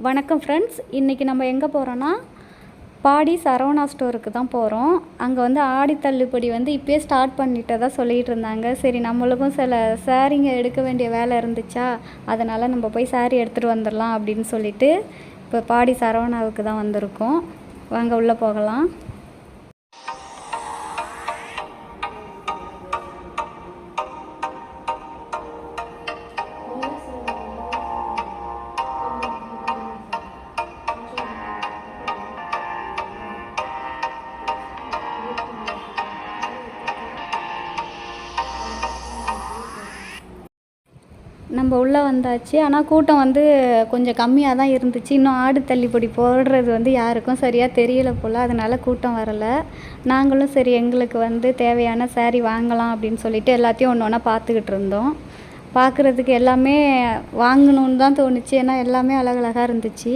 வணக்கம் ஃப்ரெண்ட்ஸ், இன்றைக்கி நம்ம எங்கே போகிறோன்னா பாடி சரவணா ஸ்டோருக்கு தான் போகிறோம். அங்கே வந்து ஆடி தள்ளுபடி வந்து இப்போயே ஸ்டார்ட் பண்ணிட்டதா சொல்லிகிட்டு இருந்தாங்க. சரி, நம்மளுக்கும் சில சாரீங்க எடுக்க வேண்டிய வேலை இருந்துச்சா, அதனால் நம்ம போய் சாரீ எடுத்துகிட்டு வந்துடலாம் அப்படின்னு சொல்லிட்டு இப்போ பாடி சரவணாவுக்கு தான் வந்திருக்கோம். வாங்க உள்ளே போகலாம். நம்ம உள்ளே வந்தாச்சு. ஆனால் கூட்டம் வந்து கொஞ்சம் கம்மியாக தான் இருந்துச்சு. இன்னும் ஆடு தள்ளுபடி போடுறது வந்து யாருக்கும் சரியாக தெரியலை போல், அதனால் கூட்டம் வரலை. நாங்களும் சரி எங்களுக்கு வந்து தேவையான சாரீ வாங்கலாம் அப்படின்னு சொல்லிட்டு எல்லாத்தையும் ஒன்று ஒன்றா பார்த்துக்கிட்டு இருந்தோம். பார்க்குறதுக்கு எல்லாமே வாங்கணுன்னு தான் தோணுச்சு, ஏன்னா எல்லாமே அழகழகாக இருந்துச்சு.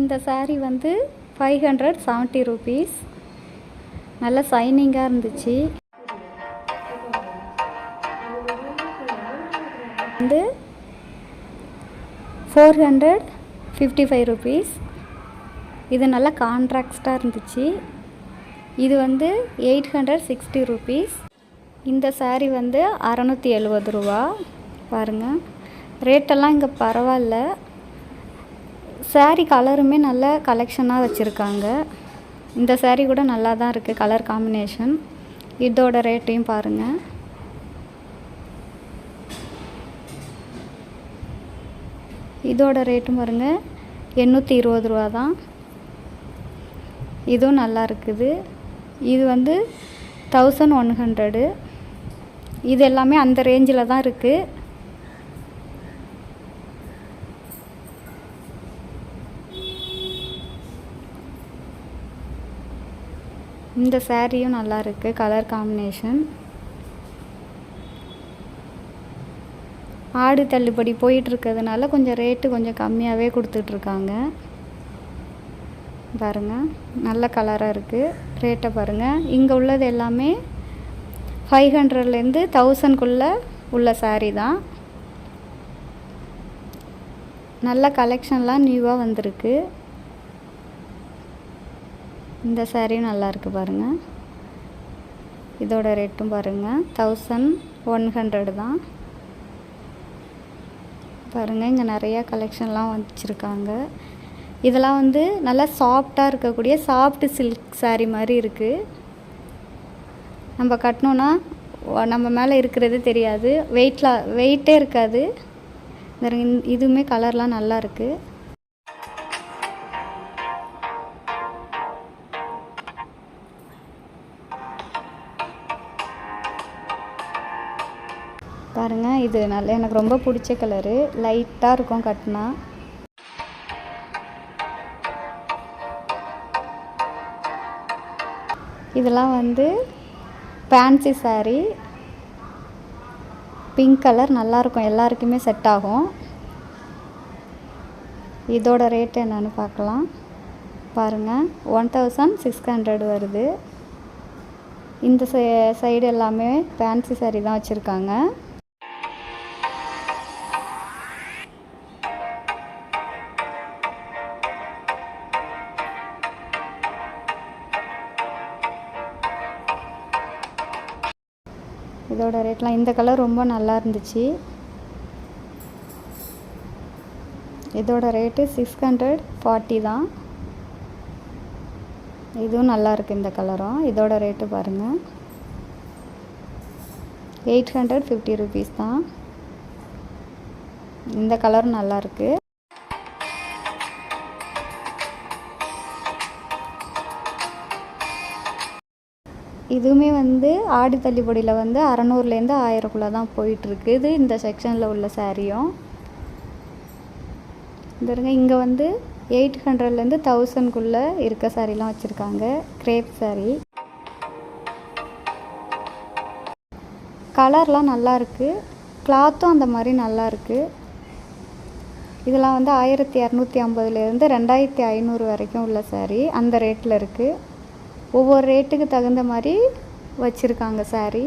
இந்த சாரீ வந்து 570 rupees. நல்ல சைனிங்காக இருந்துச்சு. வந்து 455 rupees. இது நல்ல கான்ட்ராக்டாக இருந்துச்சு. இது வந்து 860 rupees. இந்த சாரீ வந்து 670 ரூபா. பாருங்கள், ரேட்டெல்லாம் இங்கே பரவாயில்ல. சாரீ கலருமே நல்ல கலெக்ஷனாக வச்சுருக்காங்க. இந்த சாரீ கூட நல்லா தான் இருக்குது, கலர் காம்பினேஷன். இதோட ரேட்டையும் பாருங்கள். இதோட ரேட்டும் பாருங்கள், 820 ரூபா தான். இதுவும் நல்லா இருக்குது. இது வந்து 1100. இது எல்லாமே அந்த ரேஞ்சில் தான் இருக்குது. இந்த சாரியும் நல்லா இருக்குது, கலர் காம்பினேஷன். ஆடு தள்ளுபடி போயிட்டுருக்கிறதுனால கொஞ்சம் ரேட்டு கொஞ்சம் கம்மியாகவே கொடுத்துட்ருக்காங்க. பாருங்கள், நல்ல கலராக இருக்குது. ரேட்டை பாருங்கள். இங்கே உள்ளது எல்லாமே 500லேருந்து 1000க்குள்ளே உள்ள சாரீ தான். நல்ல கலெக்ஷன்லாம் நியூவாக வந்திருக்கு. இந்த சாரியும் நல்லா இருக்குது பாருங்கள். இதோட ரேட்டும் பாருங்கள், 1100 தான். பாருங்கள், இங்கே நிறையா கலெக்ஷன்லாம் வச்சுருக்காங்க. இதெல்லாம் வந்து நல்லா சாஃப்டாக இருக்கக்கூடிய சாஃப்ட் சில்க் சாரீ மாதிரி இருக்குது. நம்ம கட்டினோன்னா நம்ம மேலே இருக்கிறது தெரியாது, வெயிட்டே இருக்காது. இதுவுமே கலர்லாம் நல்லா இருக்குது. பாருங்கள், இது நல்ல எனக்கு ரொம்ப பிடிச்ச கலரு. லைட்டாக இருக்கும் கட்டினா. இதெல்லாம் வந்து ஃபேன்சி சாரீ. பிங்க் கலர் நல்லாயிருக்கும், எல்லாருக்குமே செட் ஆகும். இதோட ரேட் என்னன்னு பார்க்கலாம். பாருங்கள், 1600 வருது. இந்த சைடு எல்லாமே ஃபேன்சி சாரீ தான் வச்சுருக்காங்க. இதோட ரேட்லாம், இந்த கலர் ரொம்ப நல்லா இருந்துச்சு. இதோட ரேட்டு 640 தான். இதுவும் நல்லா இருக்குது இந்த கலரும். இதோட ரேட்டு பாருங்கள், 850 rupees தான். இந்த கலரும் நல்லா இருக்குது. இதுவுமே வந்து ஆடி தள்ளுபடியில் வந்து 600லேருந்து 1000க்குள்ளே தான் போயிட்டுருக்கு. இது இந்த செக்ஷனில் உள்ள சாரியும் பாருங்க. இங்கே வந்து 800லேருந்து 1000க்குள்ளே இருக்க சாரீலாம் வச்சுருக்காங்க. கிரேப் சாரீ கலர்லாம் நல்லாயிருக்கு, கிளாத்தும் அந்த மாதிரி நல்லாயிருக்கு. இதெல்லாம் வந்து 1250லேருந்து 2500 வரைக்கும் உள்ள சாரீ அந்த ரேட்டில் இருக்குது. ஒவ்வொரு ரேட்டுக்கு தகுந்த மாதிரி வச்சுருக்காங்க சாரீ.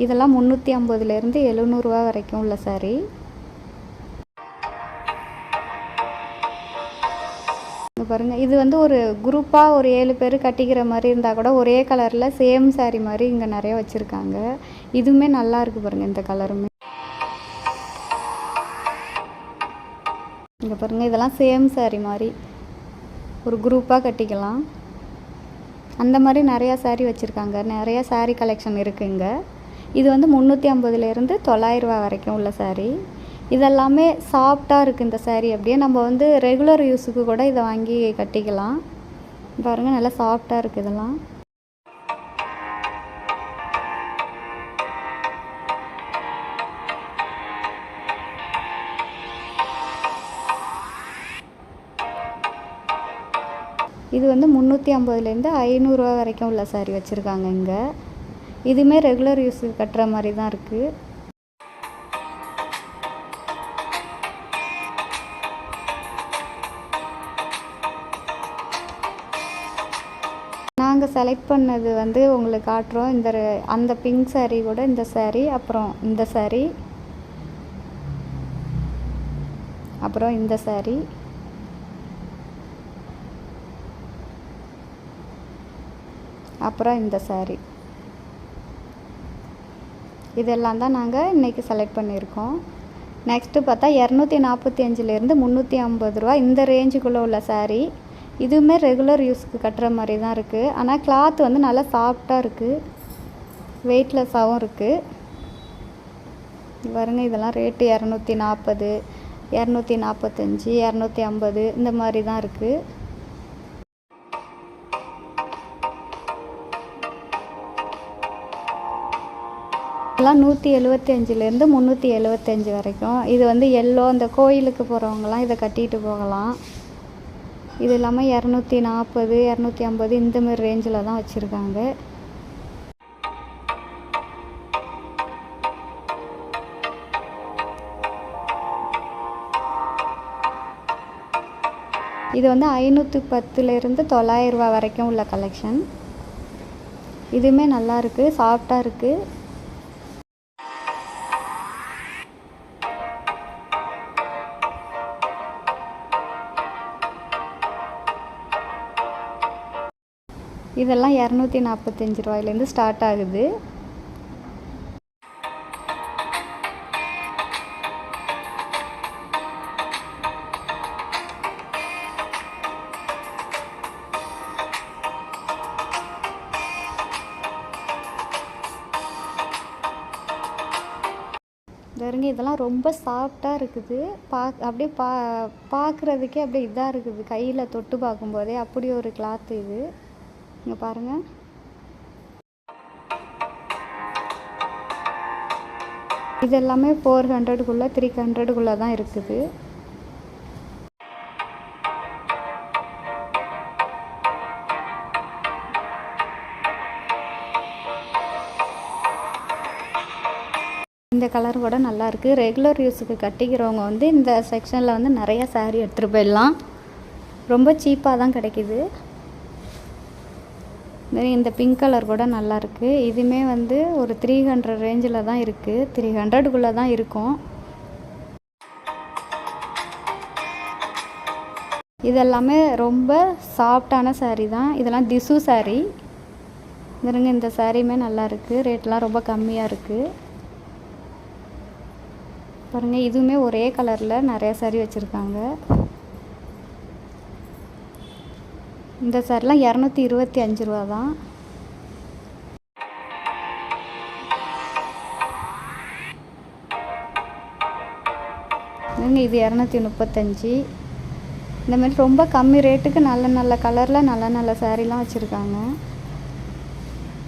இதெல்லாம் 350லேருந்து 700 வரைக்கும் உள்ள சாரீ. பாருங்கள், இது வந்து ஒரு குரூப்பாக ஒரு 7 பேர் கட்டிக்கிற மாதிரி இருந்தால் கூட ஒரே கலரில் சேம் சாரீ மாதிரி இங்கே நிறைய வச்சுருக்காங்க. இதுவுமே நல்லா இருக்குது பாருங்கள். இந்த கலருமே இங்கே பாருங்கள். இதெல்லாம் சேம் சாரீ மாதிரி ஒரு குரூப்பாக கட்டிக்கலாம். அந்த மாதிரி நிறையா சாரீ வச்சுருக்காங்க. நிறையா சாரீ கலெக்ஷன் இருக்குங்க. இது வந்து 350லேருந்து 900 வரைக்கும் உள்ள சாரீ. இதெல்லாமே சாஃப்டாக இருக்குது இந்த சாரீ. அப்படியே நம்ம வந்து ரெகுலர் யூஸுக்கு கூட இதை வாங்கி கட்டிக்கலாம். பாருங்கள், நல்லா சாஃப்டாக இருக்குது இதெல்லாம். இது வந்து 350லேருந்து 500 வரைக்கும் உள்ள சாரீ வச்சுருக்காங்க இங்கே. இதுவுமே ரெகுலர் யூஸுக்கு கட்டுற மாதிரி தான் இருக்குது. நாங்கள் செலக்ட் பண்ணது வந்து உங்களுக்கு காட்டுறோம். அந்த பிங்க் சாரீ கூட இந்த சாரீ, அப்புறம் இந்த சாரீ, அப்புறம் இந்த சாரீ, அப்புறம் இந்த சாரீ. இதெல்லாம் தான் நாங்கள் இன்றைக்கி செலக்ட் பண்ணியிருக்கோம். நெக்ஸ்ட்டு பார்த்தா 245லேருந்து 350 இந்த ரேஞ்சுக்குள்ளே உள்ள சாரீ. இதுவுமே ரெகுலர் யூஸ்க்கு கட்டுற மாதிரி தான் இருக்குது. ஆனால் கிளாத் வந்து நல்லா சாஃப்டாக இருக்குது, வெயிட்லெஸ்ஸாகவும் இருக்குது. பாருங்க, இதெல்லாம் ரேட்டு 240, 245, 250 இந்த மாதிரி தான் இருக்குது. இதெல்லாம் 175லேருந்து 375 வரைக்கும். இது வந்து எல்லோ, அந்த கோயிலுக்கு போகிறவங்கலாம் இதை கட்டிட்டு போகலாம். இது இல்லாமல் 240, 250 இந்தமாரி ரேஞ்சில் தான் வச்சுருக்காங்க. இது வந்து 510லேருந்து 900 வரைக்கும் உள்ள கலெக்ஷன். இதுவுமே நல்லா இருக்குது, சாஃப்டாக இருக்குது. இதெல்லாம் 245 ஸ்டார்ட் ஆகுது. பாருங்க, இதெல்லாம் ரொம்ப சாஃப்டாக இருக்குது. அப்படியே பார்க்குறதுக்கே அப்படியே இதாக இருக்குது. கையில் தொட்டு பார்க்கும்போதே அப்படி ஒரு கிளாத்து இது. இங்கே பாருங்கள், இது எல்லாமே 400க்குள்ளே 300க்குள்ளே தான் இருக்குது. இந்த கலர் கூட நல்லாயிருக்கு. ரெகுலர் யூஸுக்கு கட்டிக்கிறவங்க வந்து இந்த செக்ஷனில் வந்து நிறையா சாரீ எடுத்துகிட்டு போயிடலாம். ரொம்ப சீப்பாக தான் கிடைக்கிது. இந்த பிங்க் கலர் கூட நல்லாயிருக்கு. இதுவுமே வந்து ஒரு 300 ரேஞ்சில் தான் இருக்குது. 300க்குள்ளே தான் இருக்கும். இதெல்லாமே ரொம்ப சாஃப்டான சாரீ தான். இதெல்லாம் திசு சாரீ. இந்த சாரியுமே நல்லாயிருக்கு. ரேட்லாம் ரொம்ப கம்மியாக இருக்குது. பாருங்கள், இதுவுமே ஒரே கலரில் நிறைய சாரீ வச்சுருக்காங்க. இந்த சாரிலாம் 225 தான். இது 235. இந்த மாதிரி ரொம்ப கம்மி ரேட்டுக்கு நல்ல நல்ல கலரில் நல்ல நல்ல சாரீலாம் வச்சுருக்காங்க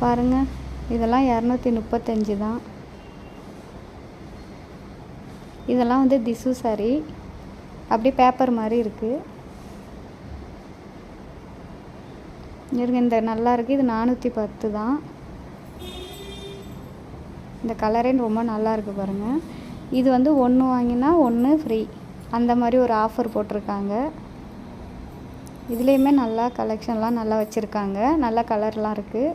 பாருங்கள். இதெல்லாம் 235 தான். இதெல்லாம் வந்து திசு சாரி, அப்படியே பேப்பர் மாதிரி இருக்குது. இருங்க, இந்த நல்லா இருக்குது. இது 410 தான். இந்த கலரே ரொம்ப நல்லா இருக்குது பாருங்கள். இது வந்து 1 வாங்கினா 1 ஃப்ரீ, அந்த மாதிரி ஒரு ஆஃபர் போட்டிருக்காங்க. இதுலேயுமே நல்லா கலெக்ஷன்லாம் நல்லா வச்சுருக்காங்க. நல்ல கலர்லாம் இருக்குது.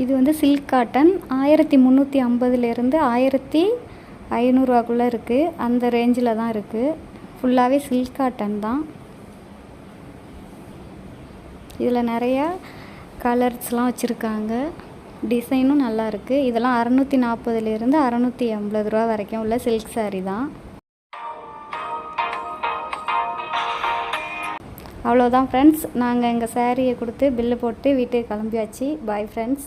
இது வந்து சில்க் காட்டன் 1350லேருந்து 1500 இருக்குது. அந்த ரேஞ்சில் தான் இருக்குது. ஃபுல்லாகவே சில்க் காட்டன் தான். இதில் நிறையா கலர்ஸ்லாம் வச்சுருக்காங்க. டிசைனும் நல்லா இருக்குது. இதெல்லாம் 640லேருந்து 680 வரைக்கும் உள்ள சில்க் சாரீ தான். அவ்வளோதான் ஃப்ரெண்ட்ஸ். நாங்கள் எங்கள் சாரியை கொடுத்து பில்லு போட்டு வீட்டுக்கு கிளம்பியாச்சு. Bye friends.